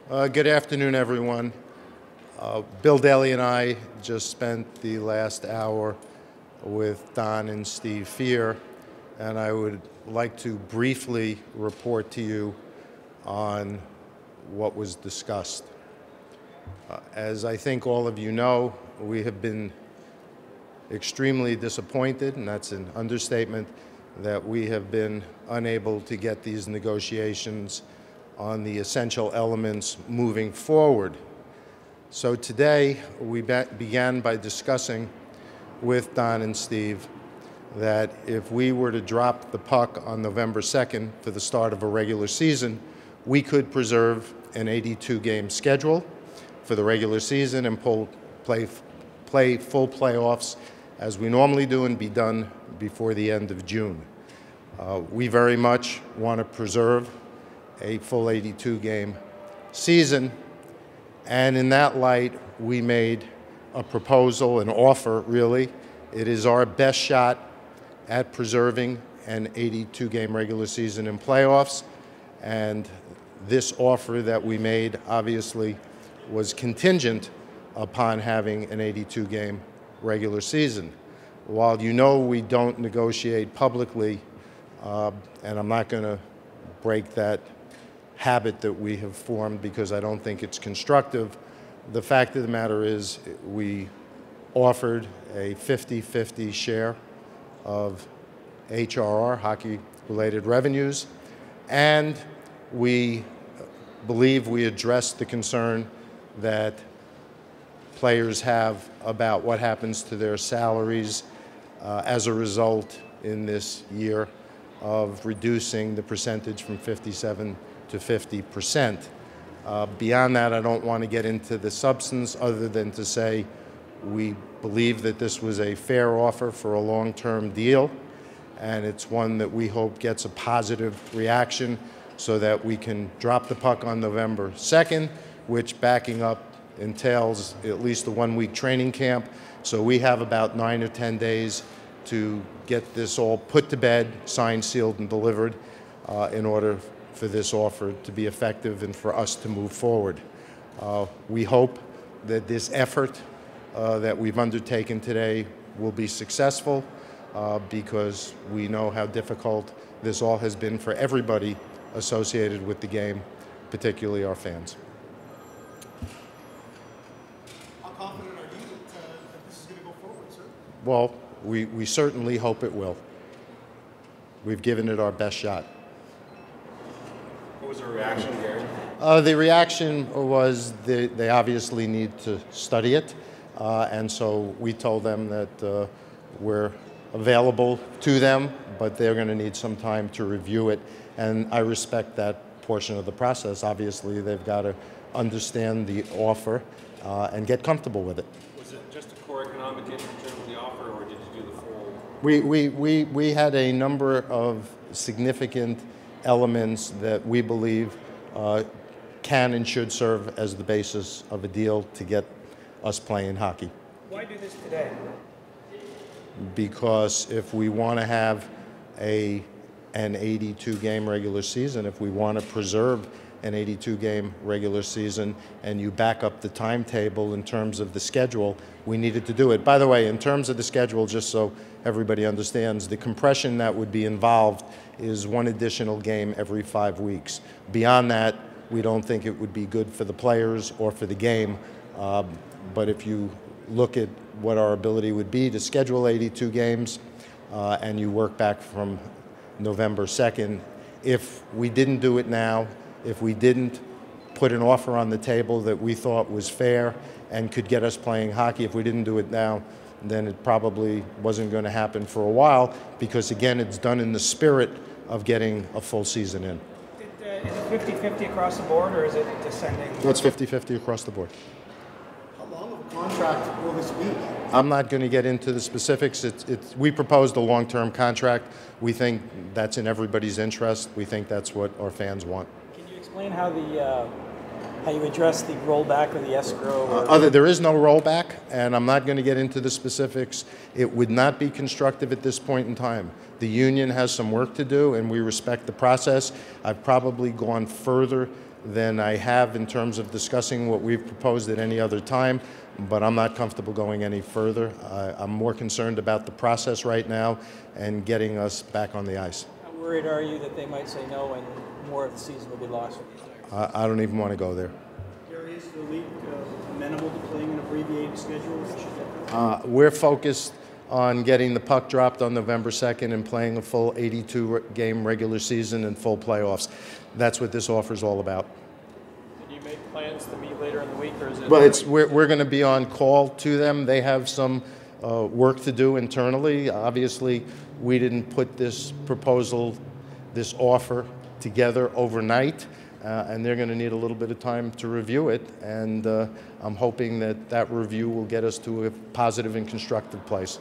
Good afternoon, everyone. Bill Daly and I just spent the last hour with Don and Steve Fear, and I would like to briefly report to you on what was discussed. As I think all of you know, we have been extremely disappointed, and that's an understatement, that we have been unable to get these negotiations on the essential elements moving forward. So today, we began by discussing with Don and Steve that if we were to drop the puck on November 2nd for the start of a regular season, we could preserve an 82-game schedule for the regular season and play full playoffs as we normally do and be done before the end of June. We very much want to preserve a full 82-game season, and in that light, we made a proposal, an offer, really. It is our best shot at preserving an 82-game regular season and playoffs, and this offer that we made obviously was contingent upon having an 82-game regular season. While you know we don't negotiate publicly, and I'm not going to break that habit that we have formed because I don't think it's constructive, the fact of the matter is we offered a 50-50 share of HRR, hockey-related revenues, and we believe we addressed the concern that players have about what happens to their salaries as a result in this year of reducing the percentage from 57 to 50%. Beyond that, I don't want to get into the substance other than to say we believe that this was a fair offer for a long-term deal, and it's one that we hope gets a positive reaction so that we can drop the puck on November 2nd, which, backing up, entails at least a one-week training camp. So we have about 9 or 10 days to get this all put to bed, signed, sealed, and delivered in order for this offer to be effective and for us to move forward. We hope that this effort that we've undertaken today will be successful because we know how difficult this all has been for everybody associated with the game, particularly our fans. How confident are you that this is going to go forward, sir? Well, we certainly hope it will. We've given it our best shot. What was the reaction, Gary? The reaction was they obviously need to study it, and so we told them that we're available to them, but they're going to need some time to review it, and I respect that portion of the process. Obviously, they've got to understand the offer and get comfortable with it. Was it just a core economic issue in terms of the offer, or did you do the full? We had a number of significant elements that we believe can and should serve as the basis of a deal to get us playing hockey. Why do this today? Because if we want to have an 82-game regular season, if we want to preserve an 82-game regular season, and you back up the timetable in terms of the schedule, we needed to do it. By the way, in terms of the schedule, just so everybody understands, the compression that would be involved is one additional game every 5 weeks. Beyond that, we don't think it would be good for the players or for the game. But if you look at what our ability would be to schedule 82 games and you work back from November 2nd, if we didn't do it now, if we didn't put an offer on the table that we thought was fair and could get us playing hockey, if we didn't do it now, then it probably wasn't going to happen for a while because, again, it's done in the spirit of getting a full season in. Is it 50-50 across the board, or is it descending? So it's 50-50 across the board. How long of a contract will this be? I'm not going to get into the specifics. We proposed a long-term contract. We think that's in everybody's interest. We think that's what our fans want. Can you explain how you address the rollback or the escrow? There is no rollback, and I'm not going to get into the specifics. It would not be constructive at this point in time. The union has some work to do, and we respect the process. I've probably gone further than I have in terms of discussing what we've proposed at any other time, but I'm not comfortable going any further. I'm more concerned about the process right now and getting us back on the ice. How worried are you that they might say no and more of the season will be lost for these players? I don't even want to go there. Gary, is the league amenable to playing an abbreviated schedule? We're focused on getting the puck dropped on November 2nd and playing a full 82-game regular season and full playoffs. That's what this offer is all about. Did you make plans to meet later in the week, or is it? Well, we're going to be on call to them. They have some work to do internally. Obviously, we didn't put this proposal, this offer together overnight, and they're going to need a little bit of time to review it. And I'm hoping that that review will get us to a positive and constructive place.